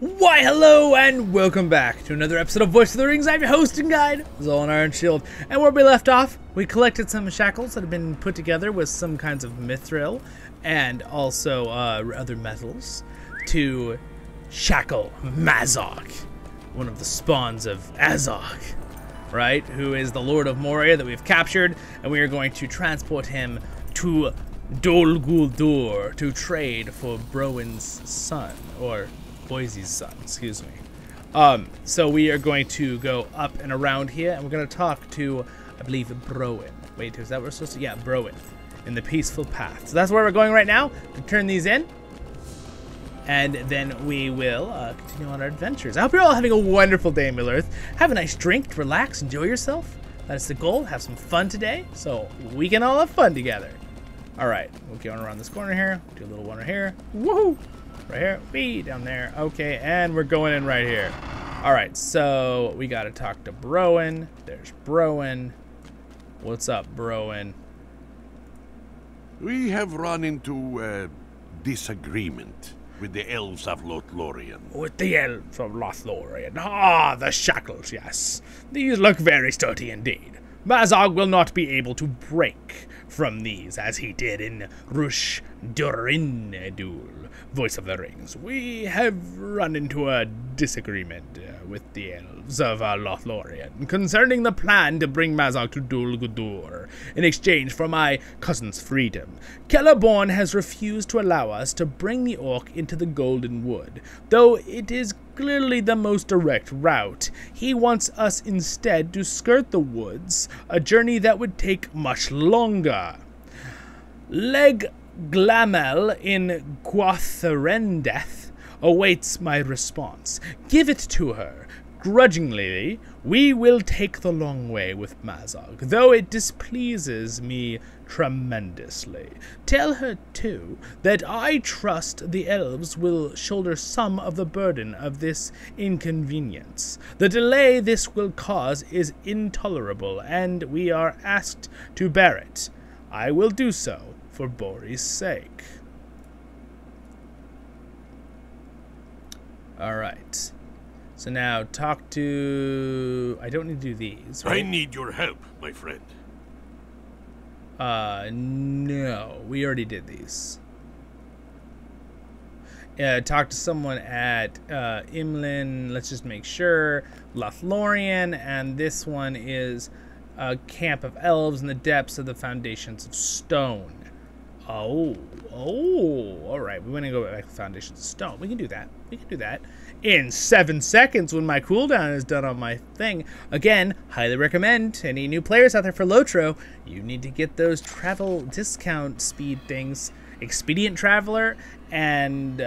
Why, hello and welcome back to another episode of Voice of the Rings. I'm your host and guide, Zollin Ironshield. And where we left off, we collected some shackles that have been put together with some kinds of mithril and also other metals to shackle Mazog, one of the spawns of Azog, right? Who is the Lord of Moria that we've captured, and we are going to transport him to Dol Guldur to trade for Browen's son, or Boise's son, excuse me. So we are going to go up and around here, and we're going to talk to, I believe, Browen. Wait, is that what we're supposed to? Yeah, Browen, in the Peaceful Path. So that's where we're going right now, to turn these in, and then we will continue on our adventures. I hope you're all having a wonderful day in Middle-earth. Have a nice drink, relax, enjoy yourself. That is the goal, have some fun today, so we can all have fun together. Alright, we'll go around this corner here, do a little one right here, woohoo! Right here, wee, down there, okay, and we're going in right here. Alright, so we gotta talk to Browen. There's Browen. What's up, Browen? We have run into a disagreement with the elves of Lothlorien. With the elves of Lothlorien. Ah, the shackles, yes. These look very sturdy indeed. Mazog will not be able to break from these as he did in Rush Durinedul, Voice of the Rings. We have run into a disagreement with the elves of Lothlorien concerning the plan to bring Mazog to Dol Guldur in exchange for my cousin's freedom. Celeborn has refused to allow us to bring the orc into the Golden Wood, though it is clearly the most direct route. He wants us instead to skirt the woods, a journey that would take much longer. Leg Glamel in Guatharendeth awaits my response. Give it to her. Grudgingly, we will take the long way with Mazog, though it displeases me tremendously. Tell her, too, that I trust the elves will shoulder some of the burden of this inconvenience. The delay this will cause is intolerable, and we are asked to bear it. I will do so for Bori's sake. Alright. So now talk to... I don't need to do these, right? I need your help, my friend. No. We already did these. Talk to someone at Imlin. Let's just make sure. Lothlorien. And this one is a camp of elves in the depths of the foundations of stone. Oh, all right. We want to go back to Foundations of Stone. We can do that. We can do that in 7 seconds when my cooldown is done on my thing. Again, highly recommend any new players out there for LOTRO. You need to get those travel discount speed things. Expedient Traveler and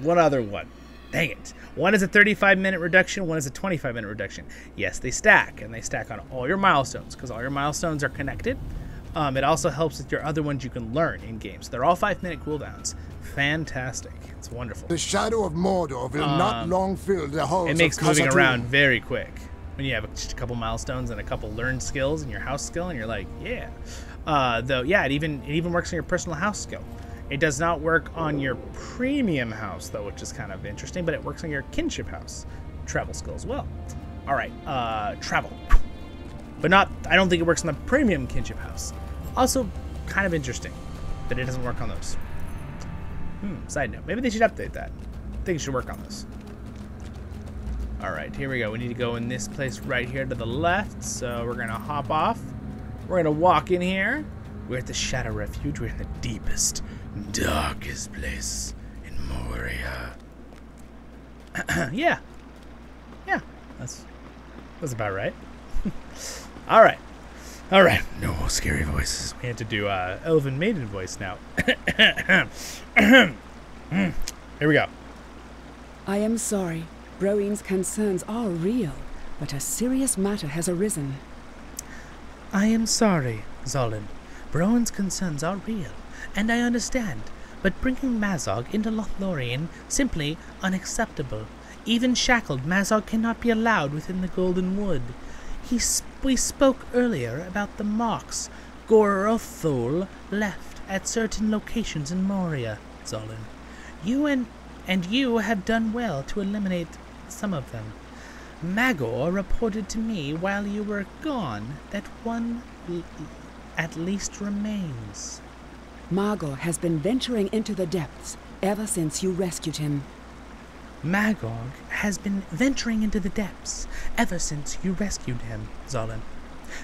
one other one. Dang it. One is a 35-minute reduction, one is a 25-minute reduction. Yes, they stack, and they stack on all your milestones because all your milestones are connected. It also helps with your other ones you can learn in games. They're all 5-minute cooldowns. Fantastic. It's wonderful. The shadow of Mordor will not long fill the halls. It makes moving around very quick when you have just a couple milestones and a couple learned skills in your house skill, and you're like, yeah. Though, yeah, it even works on your personal house skill. It does not work on your premium house, though, which is kind of interesting, but it works on your kinship house travel skill as well. All right, travel. But not, I don't think it works on the premium kinship house. Also, kind of interesting that it doesn't work on those. Side note, maybe they should update that. I think it should work on this. All right, here we go. We need to go in this place right here to the left. So we're gonna hop off. We're gonna walk in here. We're at the Shadow Refuge. We're in the deepest, darkest place in Moria. Yeah, that's about right. All right. No more scary voices. We had to do Elven Maiden voice now. Here we go. I am sorry. Browen's concerns are real, but a serious matter has arisen. I am sorry, Zollin. Browen's concerns are real, and I understand, but bringing Mazog into Lothlorien simply unacceptable. Even shackled, Mazog cannot be allowed within the Golden Wood. We spoke earlier about the marks Gorothul left at certain locations in Moria, Zollin. You and and you have done well to eliminate some of them. Magor reported to me while you were gone that one at least remains. Magor has been venturing into the depths ever since you rescued him. Magog has been venturing into the depths ever since you rescued him, Zollin,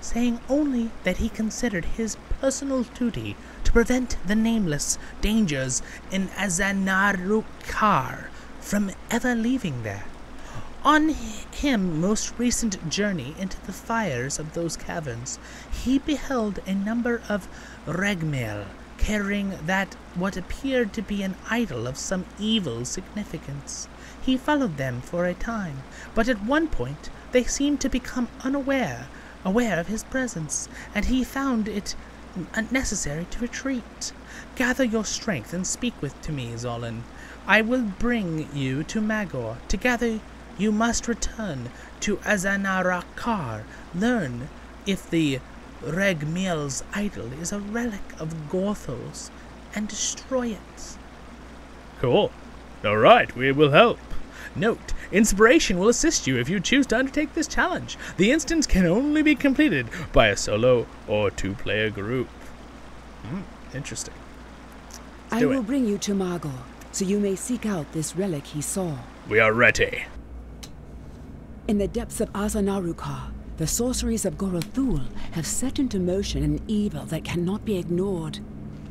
saying only that he considered his personal duty to prevent the nameless dangers in Azanarukar from ever leaving there. On his most recent journey into the fires of those caverns, he beheld a number of regmail carrying that what appeared to be an idol of some evil significance. He followed them for a time, but at one point they seemed to become aware of his presence, and he found it necessary to retreat. Gather your strength and speak to me, Zollin. I will bring you to Magor. Together you must return to Azanarakar, learn if the Regmiel's idol is a relic of Gorthos, and destroy it. Cool. Alright, we will help. Note, inspiration will assist you if you choose to undertake this challenge. The instance can only be completed by a solo or two-player group. Interesting. I will bring you to Magor, so you may seek out this relic he saw. We are ready. In the depths of Azanarukar, the sorceries of Gorothul have set into motion an evil that cannot be ignored.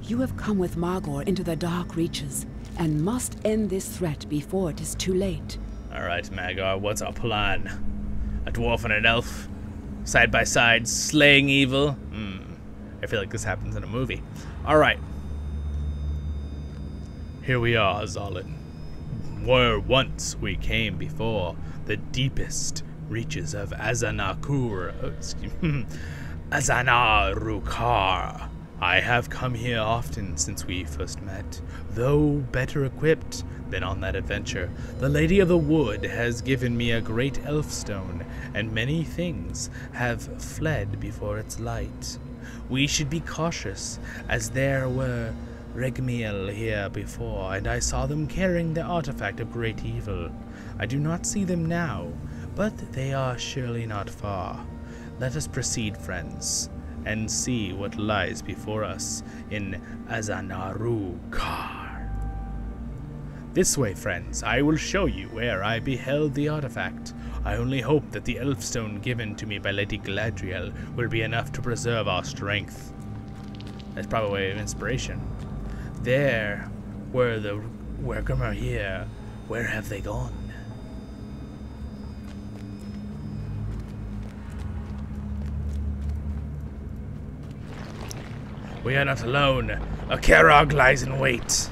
You have come with Magor into the dark reaches, and must end this threat before it is too late. Alright, Magor, what's our plan? A dwarf and an elf, side by side, slaying evil? I feel like this happens in a movie. Alright. Here we are, Zollin. Where once we came before the deepest reaches of Azanarukar. I have come here often since we first met, though better equipped than on that adventure. The Lady of the Wood has given me a great elf stone, and many things have fled before its light. We should be cautious, as there were Regmiel here before, and I saw them carrying the artifact of great evil. I do not see them now, but they are surely not far. Let us proceed, friends, and see what lies before us in Azanarukar. This way, friends, I will show you where I beheld the artifact. I only hope that the elfstone given to me by Lady Galadriel will be enough to preserve our strength. That's probably an inspiration. There were the Wergrimmar here. Where have they gone? We are not alone. A Kerog lies in wait.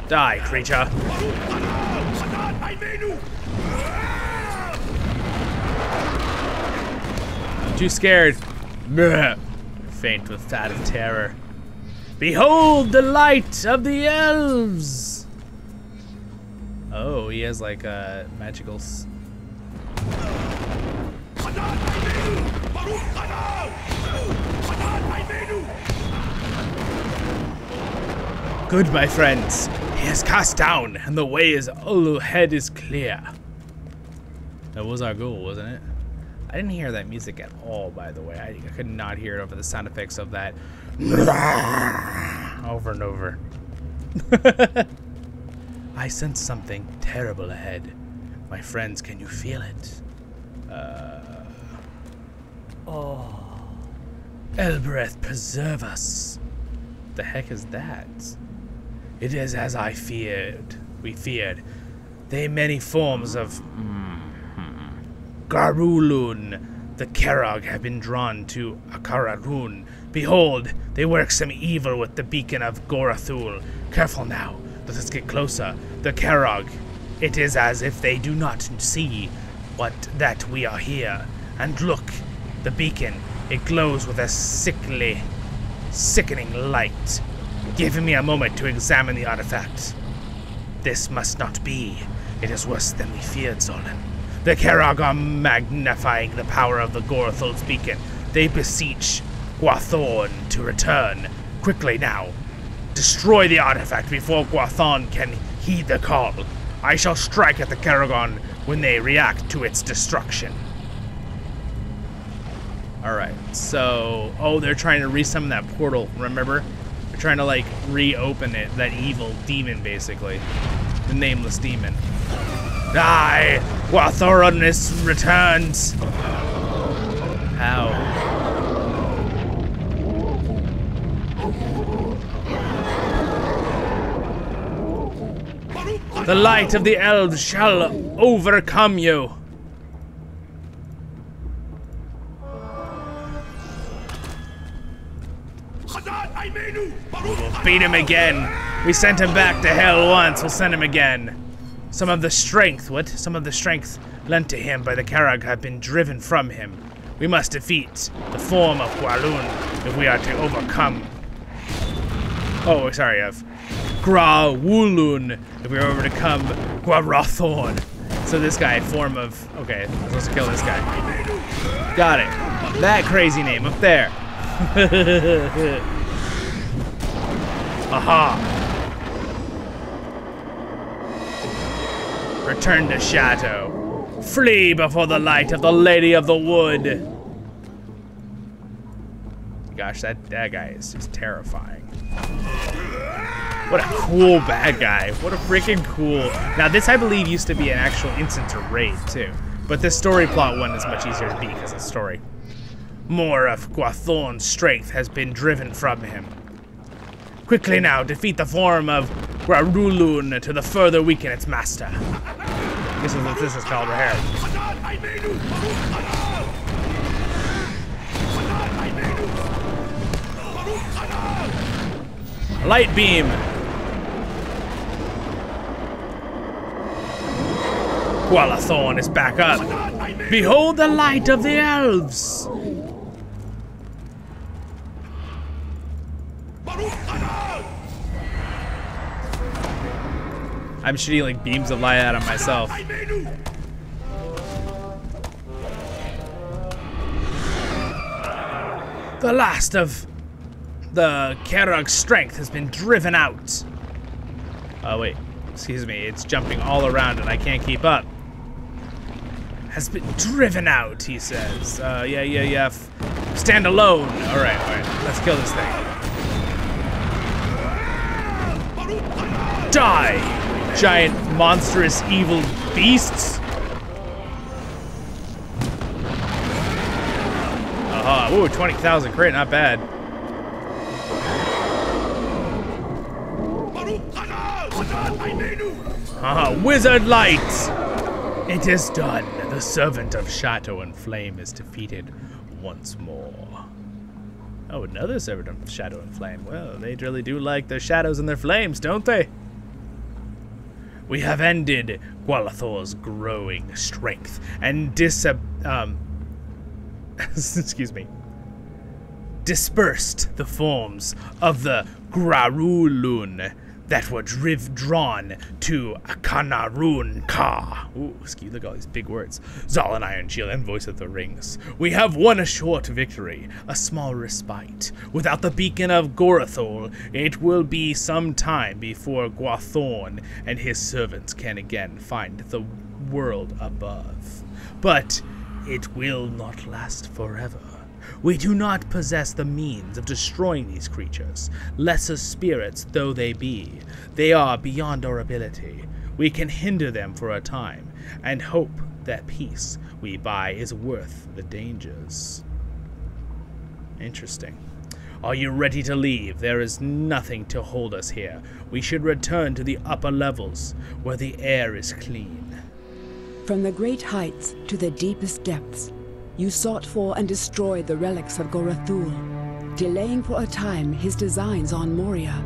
Die, creature. Too scared. Faint with fat of terror. Behold the light of the elves! Oh, he has like a magical... Good, my friends. He is cast down, and the way is ahead is clear. That was our goal, wasn't it? I didn't hear that music at all, by the way. I could not hear it over the sound effects of that over and over. I sense something terrible ahead. My friends, can you feel it? Oh. Elbreth, preserve us. The heck is that? It is as I feared. We feared. They many forms of Garulun. The Kerog have been drawn to Akararun. Behold, they work some evil with the beacon of Gorathul. Careful now. Let us get closer. The Kerog. It is as if they do not see that we are here. And look, the beacon. It glows with a sickening light. Give me a moment to examine the artifact. This must not be. It is worse than we feared, Zollin. The Kerog are magnifying the power of the Gorathul's beacon. They beseech Gwathorn to return. Quickly now. Destroy the artifact before Gwathon can heed the call. I shall strike at the Karagon when they react to its destruction. Alright, so... Oh, they're trying to resummon that portal, remember? They're trying to, like, reopen it. That evil demon, basically. The nameless demon. Die! Gwathorunus returns! How? The light of the elves shall overcome you. We'll beat him again. We sent him back to hell once, we'll send him again. Some of the strength lent to him by the Karag have been driven from him. We must defeat the form of Gwalun if we are to overcome. Oh, sorry, of Grawulun if we are to overcome Gwarothorn. So this guy, form of... Okay, I'm supposed to kill this guy. Got it. That crazy name up there. Aha. Return to Shadow. Flee before the light of the Lady of the Wood. Gosh, that guy is just terrifying. What a cool bad guy. What a freaking cool... Now, this, I believe, used to be an actual instance of raid, too. But the story plot one is much easier to beat because it's story. More of Gwathorn's strength has been driven from him. Quickly now, defeat the form of Gwarulun to the further weaken its master. This is what this is called right here. Light beam. Gwalathorn is back up. Behold the light of the elves. I'm shooting like beams of light at him myself. The last of the Karag's strength has been driven out. Oh wait, excuse me, it's jumping all around and I can't keep up. Has been driven out, he says. Yeah. Stand alone. All right, let's kill this thing. Die! Giant, monstrous, evil beasts. Ooh, 20,000 crit, not bad. Wizard light! It is done. The servant of Shadow and Flame is defeated once more. Oh, another servant of Shadow and Flame. Well, they really do like their shadows and their flames, don't they? We have ended Gwalathor's growing strength and dispersed the forms of the Gwarulun that were drawn to Akanarun Ka. Ooh, excuse, look at all these big words. Zollin, Ironshield, and Voice of the Rings. We have won a short victory, a small respite. Without the beacon of Gorathol, it will be some time before Gwathorn and his servants can again find the world above. But it will not last forever. We do not possess the means of destroying these creatures, lesser spirits though they be. They are beyond our ability. We can hinder them for a time, and hope that peace we buy is worth the dangers. Interesting. Are you ready to leave? There is nothing to hold us here. We should return to the upper levels, where the air is clean. From the great heights to the deepest depths, you sought for and destroyed the relics of Gorathul, delaying for a time his designs on Moria.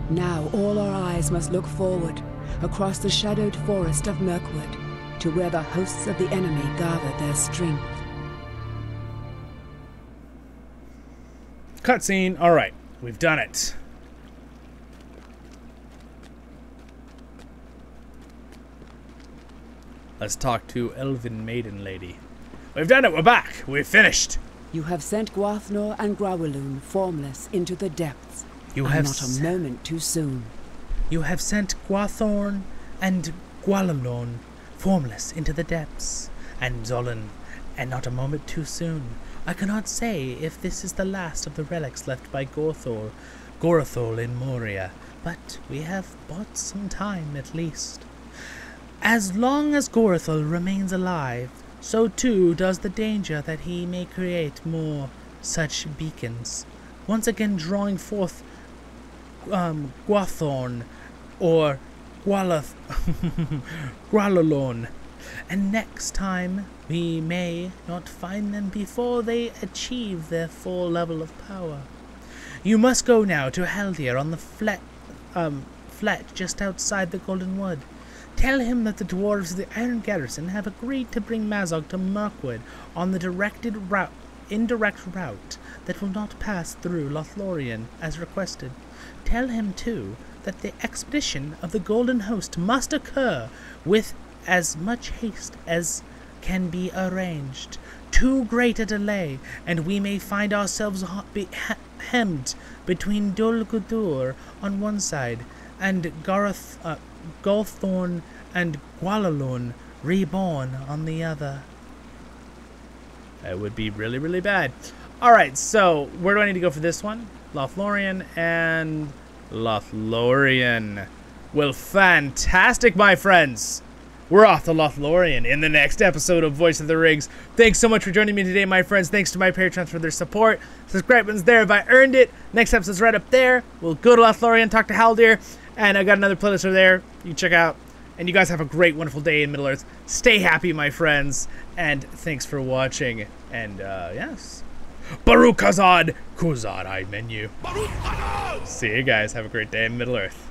Now all our eyes must look forward, across the shadowed forest of Mirkwood, to where the hosts of the enemy gather their strength. Cutscene. All right, we've done it. Let's talk to Elven Maiden Lady. We've done it, we're back, we've finished. You have sent Gwathnor and Grawilun formless into the depths. You and have not a moment too soon. You have sent Gwathnor and Grawilun formless into the depths, and Zollin, and not a moment too soon. I cannot say if this is the last of the relics left by Gorathol in Moria, but we have bought some time at least. As long as Gorathol remains alive, so too does the danger that he may create more such beacons, once again drawing forth Gwathorn or Gwallalon, and next time we may not find them before they achieve their full level of power. You must go now to Haldir on the flat just outside the Golden Wood. Tell him that the dwarves of the Iron Garrison have agreed to bring Mazog to Mirkwood on the indirect route that will not pass through Lothlorien as requested. Tell him, too, that the expedition of the Golden Host must occur with as much haste as can be arranged. Too great a delay, and we may find ourselves hemmed between Dol Guldur on one side and Gulthorn and Gwallalun reborn on the other. That would be really, really bad. Alright, so where do I need to go for this one? Lothlorien and Lothlorien. Well, fantastic, my friends. We're off to Lothlorien in the next episode of Voice of the Rigs. Thanks so much for joining me today, my friends. Thanks to my patrons for their support. Subscribe button's there if I earned it. Next episode's right up there. We'll go to Lothlorien, talk to Haldir, and I got another playlist over there you can check out. And you guys have a great, wonderful day in Middle-earth. Stay happy, my friends, and thanks for watching. And, yes. Baruch Kazad! Kuzad, I menu. See you guys. Have a great day in Middle-earth.